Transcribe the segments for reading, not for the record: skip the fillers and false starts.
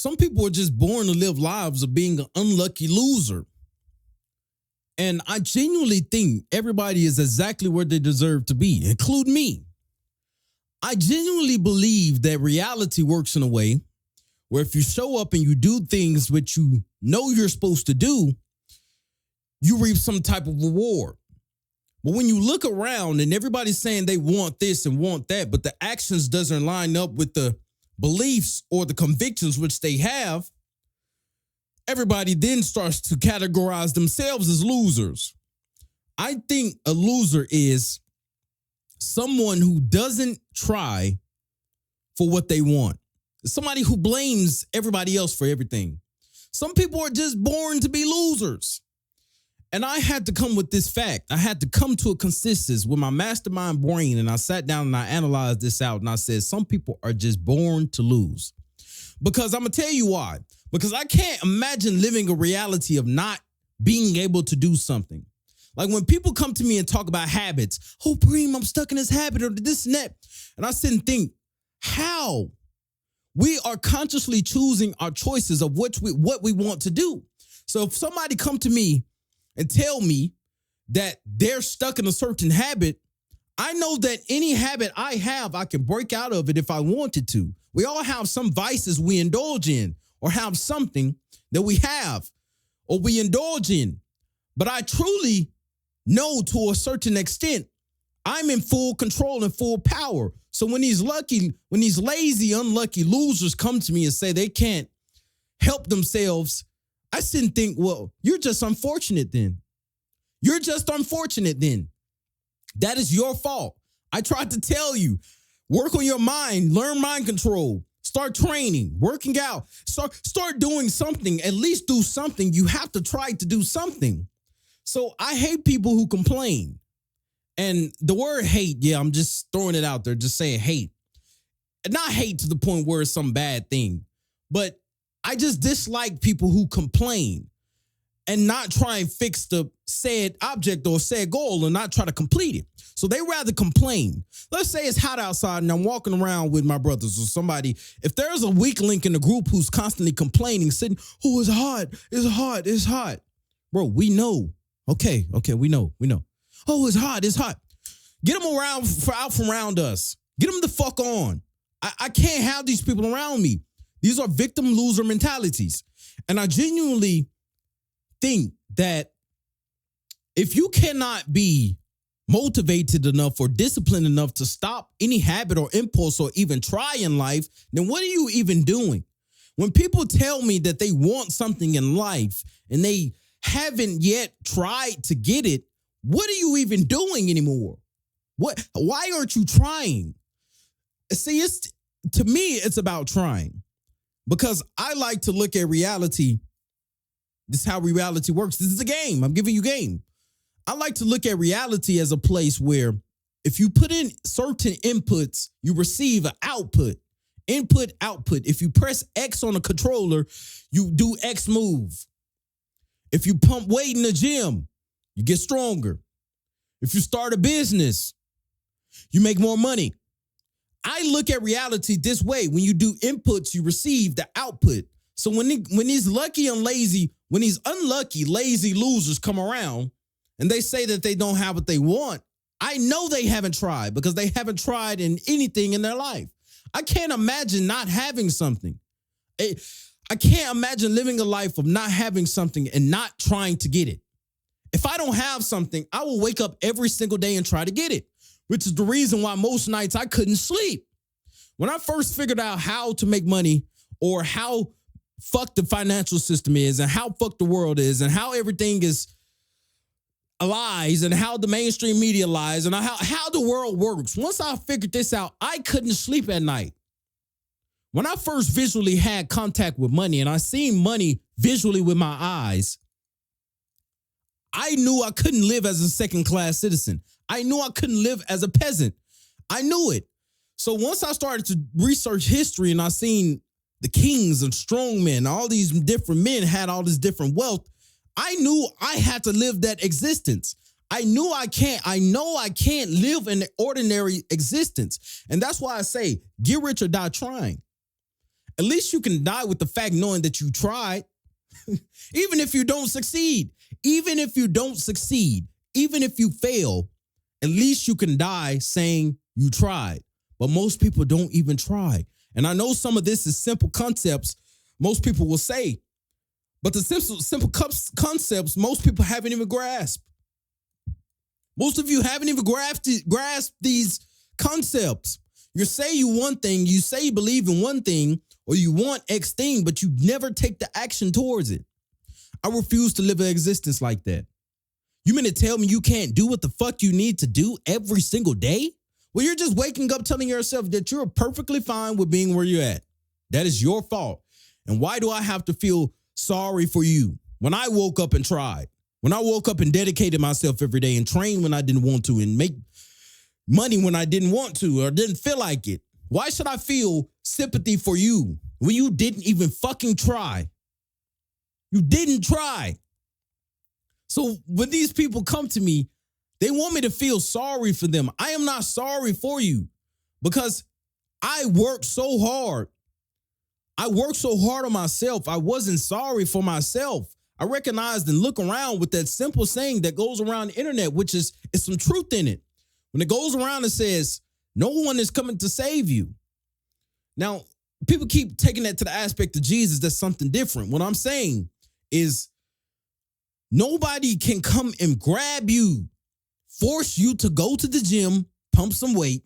some people are just born to live lives of being an unlucky loser. And I genuinely think everybody is exactly where they deserve to be, including me. I genuinely believe that reality works in a way where if you show up and you do things which you know you're supposed to do, you reap some type of reward. But when you look around and everybody's saying they want this and want that, but the actions doesn't line up with the beliefs or the convictions which they have, everybody then starts to categorize themselves as losers. I think a loser is someone who doesn't try for what they want. Somebody who blames everybody else for everything. Some people are just born to be losers. And I had to come with this fact. I had to come to a consensus with my mastermind brain, and I sat down and I analyzed this out, and I said, some people are just born to lose. Because I'm going to tell you why. Because I can't imagine living a reality of not being able to do something. Like when people come to me and talk about habits, oh, Preme, I'm stuck in this habit or this and that. And I sit and think, how? We are consciously choosing our choices of what we want to do. So if somebody come to me and tell me that they're stuck in a certain habit, I know that any habit I have, I can break out of it if I wanted to. We all have some vices we indulge in or have something that we have or we indulge in. But I truly know to a certain extent, I'm in full control and full power. So when these lazy, unlucky losers come to me and say they can't help themselves, I sit and think, well, you're just unfortunate then. You're just unfortunate then. That is your fault. I tried to tell you, work on your mind, learn mind control, start training, working out, start doing something, at least do something. You have to try to do something. So I hate people who complain. And the word hate, yeah, I'm just throwing it out there, just saying hate. And not hate to the point where it's some bad thing, but I just dislike people who complain and not try and fix the said object or said goal and not try to complete it. So they rather complain. Let's say it's hot outside and I'm walking around with my brothers or somebody. If there's a weak link in the group who's constantly complaining, sitting, oh, it's hot, it's hot, it's hot. Bro, we know. Okay, we know. Oh, it's hot, it's hot. Get them out from around us. Get them the fuck on. I can't have these people around me. These are victim loser mentalities. And I genuinely think that if you cannot be motivated enough or disciplined enough to stop any habit or impulse or even try in life, then what are you even doing? When people tell me that they want something in life and they haven't yet tried to get it, what are you even doing anymore? Why aren't you trying? See, to me, it's about trying. Because I like to look at reality. This is how reality works. This is a game. I'm giving you game. I like to look at reality as a place where if you put in certain inputs, you receive an output. Input, output. If you press X on a controller, you do X move. If you pump weight in the gym, you get stronger. If you start a business, you make more money. I look at reality this way. When you do inputs, you receive the output. So when these unlucky, lazy losers come around and they say that they don't have what they want, I know they haven't tried because they haven't tried in anything in their life. I can't imagine not having something. I can't imagine living a life of not having something and not trying to get it. If I don't have something, I will wake up every single day and try to get it, which is the reason why most nights I couldn't sleep. When I first figured out how to make money or how fucked the financial system is and how fucked the world is and how everything is lies and how the mainstream media lies and how the world works. Once I figured this out, I couldn't sleep at night. When I first visually had contact with money and I seen money visually with my eyes, I knew I couldn't live as a second-class citizen. I knew I couldn't live as a peasant. I knew it. So once I started to research history and I seen the kings and strongmen, all these different men had all this different wealth, I knew I had to live that existence. I know I can't live an ordinary existence. And that's why I say, get rich or die trying. At least you can die with the fact knowing that you tried. Even if you don't succeed, even if you don't succeed, even if you fail, at least you can die saying you tried. But most people don't even try. And I know some of this is simple concepts most people will say, but the simple concepts most people haven't even grasped. Most of you haven't even grasped these concepts. You say you one thing, you say you believe in one thing, or you want X thing, but you never take the action towards it. I refuse to live an existence like that. You mean to tell me you can't do what the fuck you need to do every single day? Well, you're just waking up telling yourself that you're perfectly fine with being where you're at. That is your fault. And why do I have to feel sorry for you when I woke up and tried? When I woke up and dedicated myself every day and trained when I didn't want to and make money when I didn't want to or didn't feel like it. Why should I feel sympathy for you when you didn't even fucking try? You didn't try. So when these people come to me, they want me to feel sorry for them. I am not sorry for you because I worked so hard. I worked so hard on myself. I wasn't sorry for myself. I recognized and look around with that simple saying that goes around the internet, which is some truth in it. When it goes around and says, no one is coming to save you. Now, people keep taking that to the aspect of Jesus. That's something different. What I'm saying is nobody can come and grab you, force you to go to the gym, pump some weight,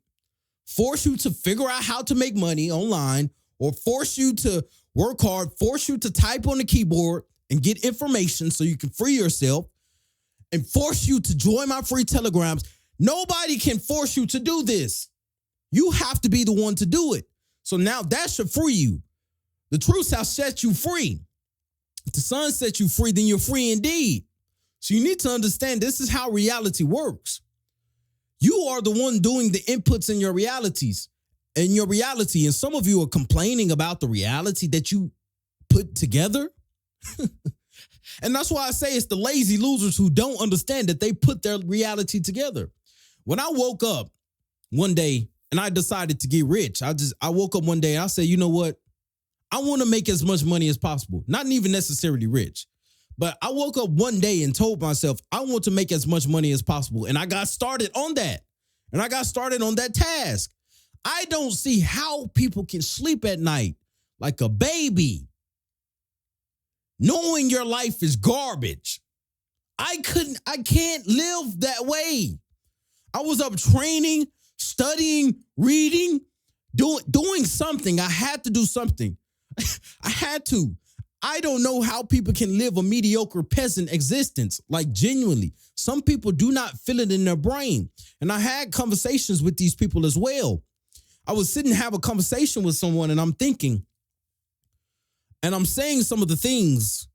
force you to figure out how to make money online, or force you to work hard, force you to type on the keyboard and get information so you can free yourself, and force you to join my free telegrams. Nobody can force you to do this. You have to be the one to do it. So now that should free you. The truth shall set you free. If the Son sets you free, then you're free indeed. So you need to understand this is how reality works. You are the one doing the inputs in your realities, in your reality. And some of you are complaining about the reality that you put together. And that's why I say it's the lazy losers who don't understand that they put their reality together. When I woke up one day and I decided to get rich, I woke up one day and I said, you know what? I want to make as much money as possible. Not even necessarily rich. But I woke up one day and told myself, I want to make as much money as possible. And I got started on that. And I got started on that task. I don't see how people can sleep at night like a baby, knowing your life is garbage. I can't live that way. I was up training, studying, reading, doing something. I had to do something. I had to. I don't know how people can live a mediocre peasant existence, like genuinely. Some people do not feel it in their brain. And I had conversations with these people as well. I was sitting and have a conversation with someone and I'm thinking, and I'm saying some of the things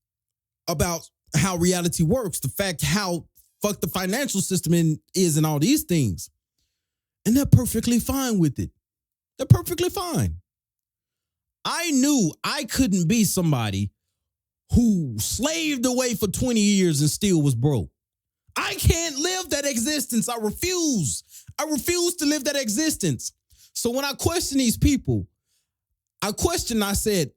about how reality works, the fact how fucked the financial system is and all these things. And they're perfectly fine with it. They're perfectly fine. I knew I couldn't be somebody who slaved away for 20 years and still was broke. I can't live that existence. I refuse. I refuse to live that existence. So when I question these people, I said,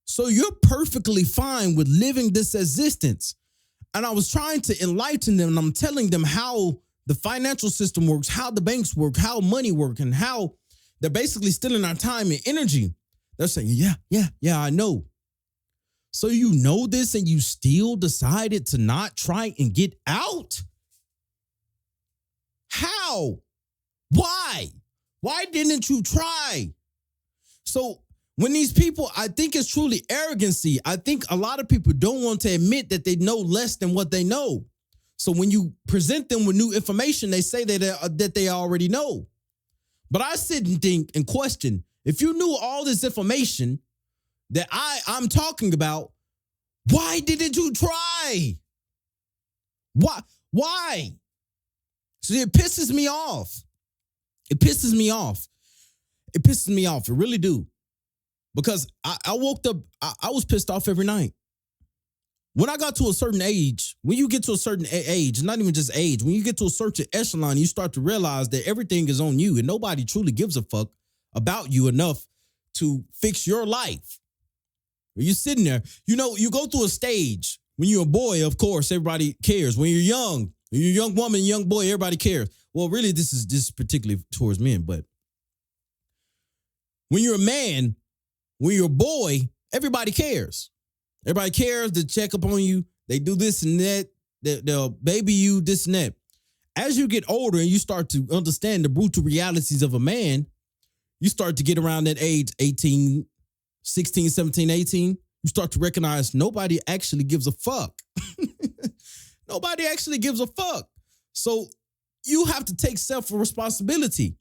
so you're perfectly fine with living this existence. And I was trying to enlighten them, and I'm telling them how the financial system works, how the banks work, how money works, and how they're basically stealing our time and energy. They're saying, yeah, I know. So you know this and you still decided to not try and get out? How? Why? Why didn't you try? So when these people, I think it's truly arrogancy. I think a lot of people don't want to admit that they know less than what they know. So when you present them with new information, they say that they already know. But I sit and think and question, if you knew all this information that I'm talking about, why didn't you try? Why? So it pisses me off. It pisses me off. It pisses me off. It really do. Because I woke up, I was pissed off every night. When I got to a certain age, when you get to a certain age, not even just age, when you get to a certain echelon, you start to realize that everything is on you and nobody truly gives a fuck about you enough to fix your life. You're sitting there, you go through a stage. When you're a boy, of course, everybody cares. When you're a young woman, young boy, everybody cares. Well, really, this is just particularly towards men, but when you're a man, when you're a boy, everybody cares. Everybody cares to check up on you. They do this and that. They'll baby you, this and that. As you get older and you start to understand the brutal realities of a man, you start to get around that age, 18, 16, 17, 18. You start to recognize nobody actually gives a fuck. Nobody actually gives a fuck. So you have to take self-responsibility.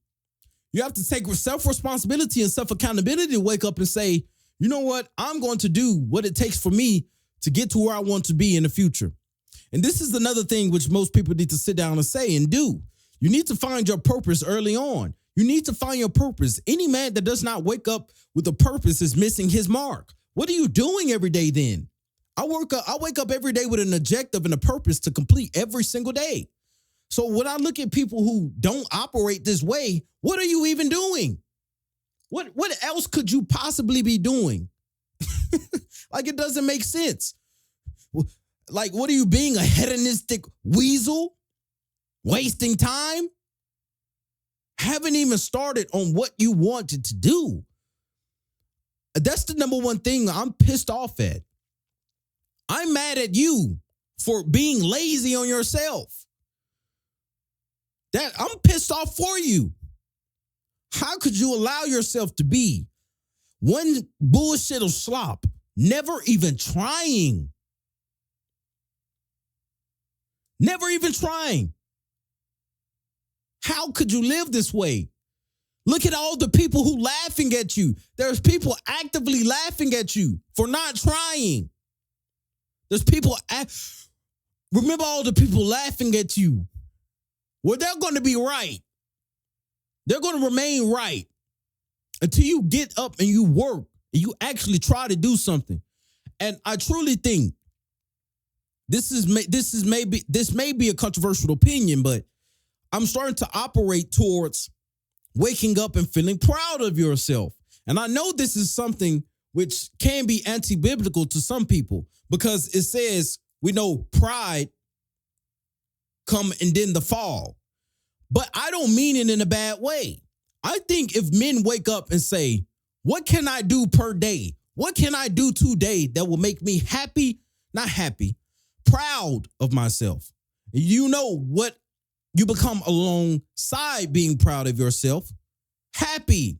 You have to take self-responsibility and self-accountability to wake up and say, you know what? I'm going to do what it takes for me to get to where I want to be in the future. And this is another thing which most people need to sit down and say and do. You need to find your purpose early on. You need to find your purpose. Any man that does not wake up with a purpose is missing his mark. What are you doing every day then? I wake up every day with an objective and a purpose to complete every single day. So when I look at people who don't operate this way, what are you even doing? What else could you possibly be doing? Like, it doesn't make sense. Like, what are you being, a hedonistic weasel? Wasting time? Haven't even started on what you wanted to do. That's the number one thing I'm pissed off at. I'm mad at you for being lazy on yourself. That I'm pissed off for you. How could you allow yourself to be one bullshit or slop, never even trying? Never even trying. How could you live this way? Look at all the people who laughing at you. There's people actively laughing at you for not trying. There's people, remember all the people laughing at you. Well, they're going to be right. They're going to remain right until you get up and you work and you actually try to do something. And I truly think this may be a controversial opinion, but I'm starting to operate towards waking up and feeling proud of yourself. And I know this is something which can be anti-biblical to some people because it says, we know pride come and then the fall. But I don't mean it in a bad way. I think if men wake up and say, what can I do per day? What can I do today that will make me happy? Not happy, proud of myself. You know what you become alongside being proud of yourself? Happy.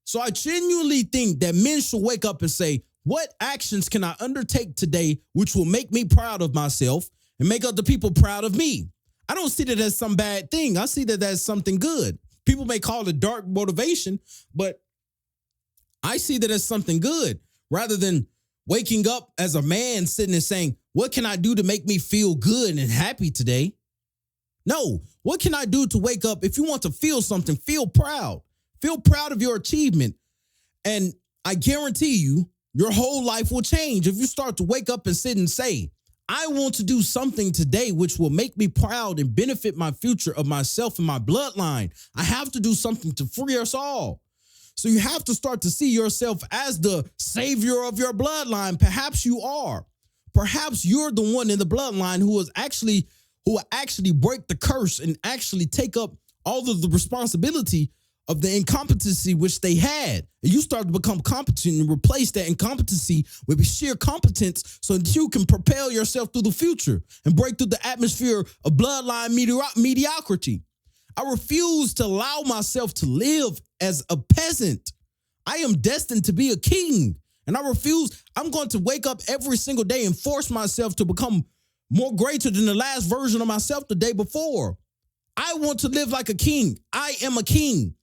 So I genuinely think that men should wake up and say, what actions can I undertake today which will make me proud of myself and make other people proud of me? I don't see that as some bad thing. I see that as something good. People may call it dark motivation, but I see that as something good rather than waking up as a man sitting and saying, what can I do to make me feel good and happy today? No, what can I do to wake up? If you want to feel something, feel proud. Feel proud of your achievement. And I guarantee you, your whole life will change if you start to wake up and sit and say, I want to do something today which will make me proud and benefit my future of myself and my bloodline. I have to do something to free us all. So you have to start to see yourself as the savior of your bloodline. Perhaps you are. Perhaps you're the one in the bloodline who will actually break the curse and actually take up all of the responsibility of the incompetency which they had. And you start to become competent and replace that incompetency with sheer competence so that you can propel yourself through the future and break through the atmosphere of bloodline mediocrity. I refuse to allow myself to live as a peasant. I am destined to be a king. And I refuse. I'm going to wake up every single day and force myself to become more greater than the last version of myself the day before. I want to live like a king. I am a king.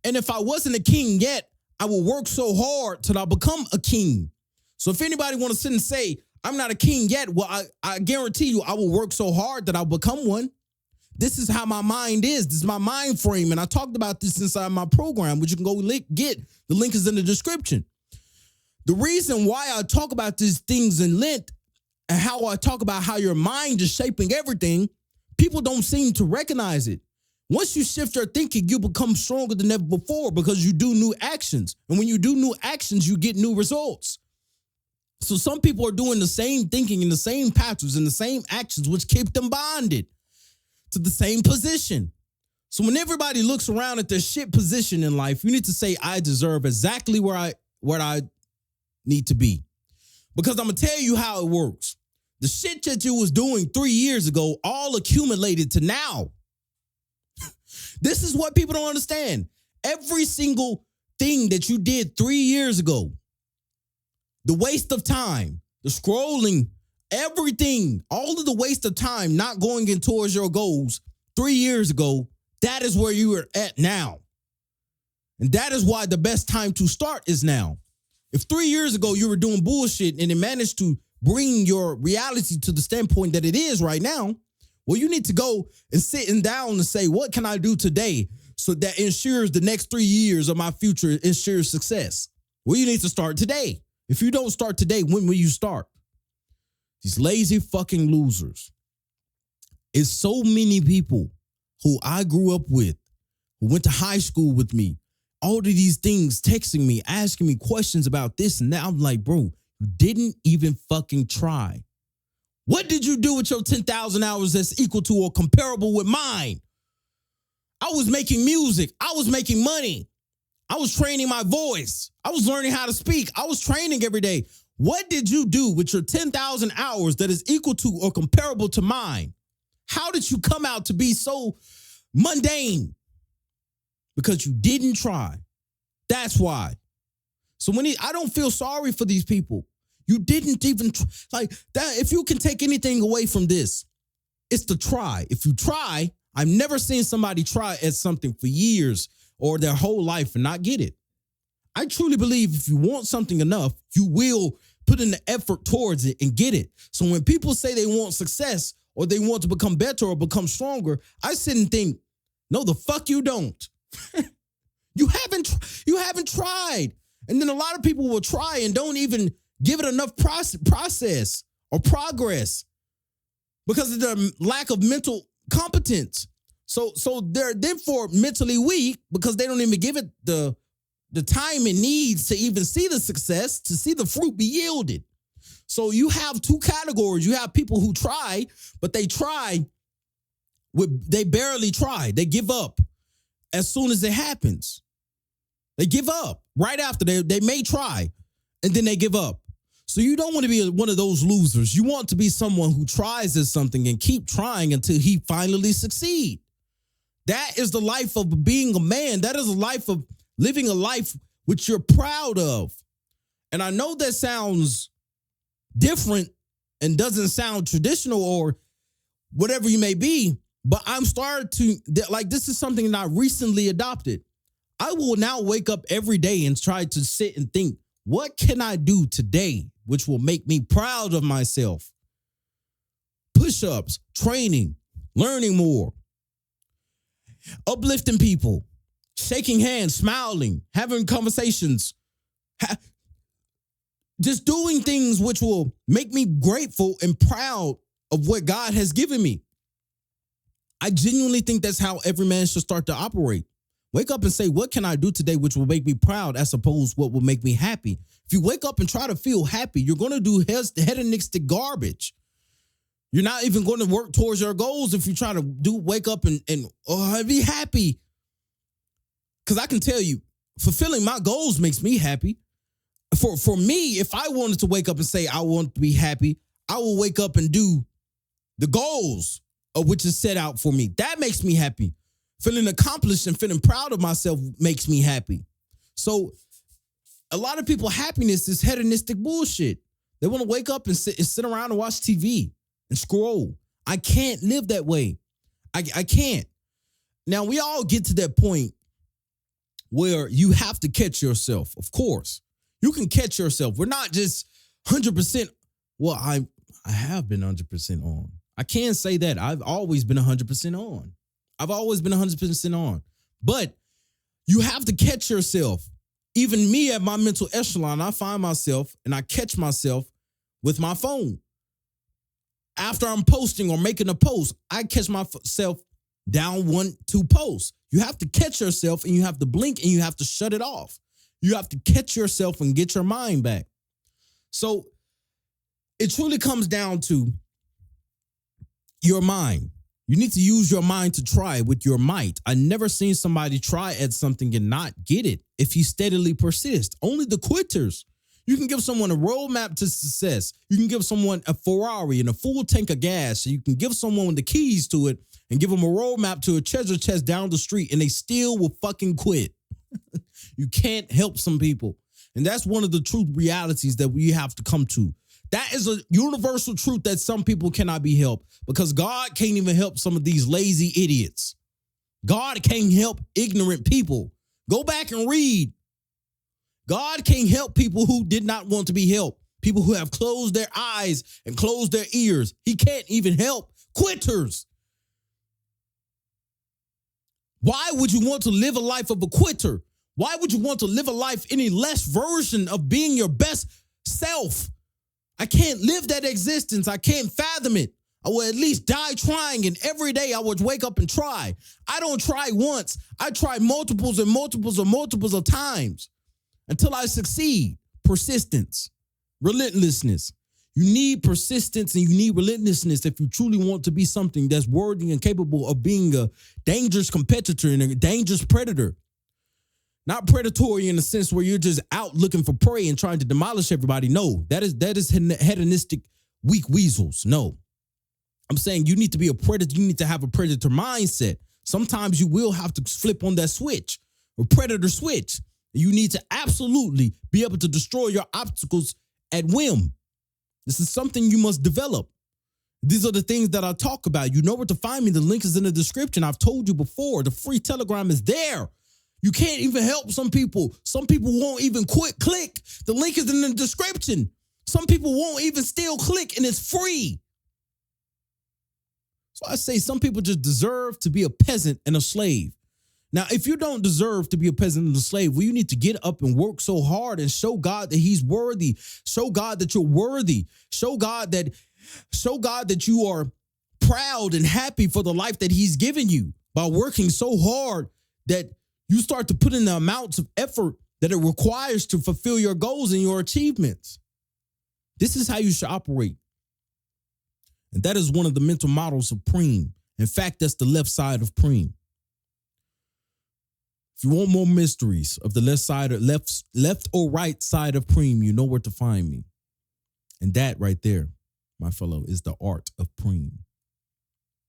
And if I wasn't a king yet, I will work so hard till I become a king. So if anybody want to sit and say, I'm not a king yet, well, I guarantee you I will work so hard that I'll become one. This is how my mind is. This is my mind frame. And I talked about this inside my program, which you can go get. The link is in the description. The reason why I talk about these things in length and how I talk about how your mind is shaping everything, people don't seem to recognize it. Once you shift your thinking, you become stronger than ever before because you do new actions. And when you do new actions, you get new results. So some people are doing the same thinking and the same patterns and the same actions, which keep them bonded to the same position. So when everybody looks around at their shit position in life, you need to say, I deserve exactly where I need to be. Because I'm going to tell you how it works. The shit that you was doing 3 years ago all accumulated to now. This is what people don't understand. Every single thing that you did 3 years ago, the waste of time, the scrolling, everything, all of the waste of time not going in towards your goals 3 years ago, that is where you are at now. And that is why the best time to start is now. If 3 years ago you were doing bullshit and it managed to bring your reality to the standpoint that it is right now, well, you need to go and sit down and say, what can I do today so that ensures the next 3 years of my future ensures success? Well, you need to start today. If you don't start today, when will you start? These lazy fucking losers. It's so many people who I grew up with, who went to high school with me, all of these things texting me, asking me questions about this and that. I'm like, bro, you didn't even fucking try. What did you do with your 10,000 hours that's equal to or comparable with mine? I was making music. I was making money. I was training my voice. I was learning how to speak. I was training every day. What did you do with your 10,000 hours that is equal to or comparable to mine? How did you come out to be so mundane? Because you didn't try. That's why. So I don't feel sorry for these people. You didn't even like that. If you can take anything away from this, it's to try. If you try, I've never seen somebody try at something for years or their whole life and not get it. I truly believe if you want something enough, you will put in the effort towards it and get it. So when people say they want success or they want to become better or become stronger, I sit and think, no, the fuck you don't. You haven't tried. And then a lot of people will try and don't even give it enough process or progress because of their lack of mental competence. So they're therefore mentally weak because they don't even give it the time it needs to even see the success, to see the fruit be yielded. So you have two categories. You have people who try, but they barely try. They give up as soon as it happens. They give up right after. They may try, and then they give up. So you don't want to be one of those losers. You want to be someone who tries at something and keep trying until he finally succeeds. That is the life of being a man. That is a life of living a life which you're proud of. And I know that sounds different and doesn't sound traditional or whatever you may be, but I'm starting to, like, this is something that I recently adopted. I will now wake up every day and try to sit and think, what can I do today which will make me proud of myself? Push-ups, training, learning more, uplifting people, shaking hands, smiling, having conversations, just doing things which will make me grateful and proud of what God has given me. I genuinely think that's how every man should start to operate. Wake up and say, what can I do today which will make me proud as opposed to what will make me happy? If you wake up and try to feel happy, you're going to do hedonistic garbage. You're not even going to work towards your goals if you try to wake up and be happy. Because I can tell you, fulfilling my goals makes me happy. For me, if I wanted to wake up and say I want to be happy, I will wake up and do the goals of which is set out for me. That makes me happy. Feeling accomplished and feeling proud of myself makes me happy. So a lot of people, happiness is hedonistic bullshit. They want to wake up and sit around and watch TV and scroll. I can't live that way. I can't. Now, we all get to that point where you have to catch yourself. Of course, you can catch yourself. We're not just 100%. Well, I have been 100% on. I can't say that. I've always been 100% on. I've always been 100% on. But you have to catch yourself. Even me at my mental echelon, I find myself and I catch myself with my phone. After I'm posting or making a post, I catch myself down 1-2 posts. You have to catch yourself and you have to blink and you have to shut it off. You have to catch yourself and get your mind back. So it truly comes down to your mind. You need to use your mind to try with your might. I never seen somebody try at something and not get it if you steadily persist. Only the quitters. You can give someone a roadmap to success. You can give someone a Ferrari and a full tank of gas. You can give someone the keys to it and give them a roadmap to a treasure chest down the street, and they still will fucking quit. You can't help some people. And that's one of the truth realities that we have to come to. That is a universal truth that some people cannot be helped because God can't even help some of these lazy idiots. God can't help ignorant people. Go back and read. God can't help people who did not want to be helped. People who have closed their eyes and closed their ears. He can't even help quitters. Why would you want to live a life of a quitter? Why would you want to live a life any less version of being your best self? I can't live that existence. I can't fathom it. I will at least die trying, and every day I would wake up and try. I don't try once. I try multiples and multiples and multiples of times until I succeed. Persistence, relentlessness. You need persistence and you need relentlessness if you truly want to be something that's worthy and capable of being a dangerous competitor and a dangerous predator. Not predatory in the sense where you're just out looking for prey and trying to demolish everybody. No, that is hedonistic, weak weasels. No. I'm saying you need to be a predator. You need to have a predator mindset. Sometimes you will have to flip on that switch or predator switch. You need to absolutely be able to destroy your obstacles at whim. This is something you must develop. These are the things that I talk about. You know where to find me. The link is in the description. I've told you before. The free Telegram is there. You can't even help some people. Some people won't even click. The link is in the description. Some people won't even still click, and it's free. So I say some people just deserve to be a peasant and a slave. Now, if you don't deserve to be a peasant and a slave, well, you need to get up and work so hard and show God that he's worthy. Show God that you're worthy. Show God that you are proud and happy for the life that he's given you by working so hard that you start to put in the amounts of effort that it requires to fulfill your goals and your achievements. This is how you should operate. And that is one of the mental models of Preme. In fact, that's the left side of Preme. If you want more mysteries of the left or right side of Preme, you know where to find me. And that right there, my fellow, is the art of Preme.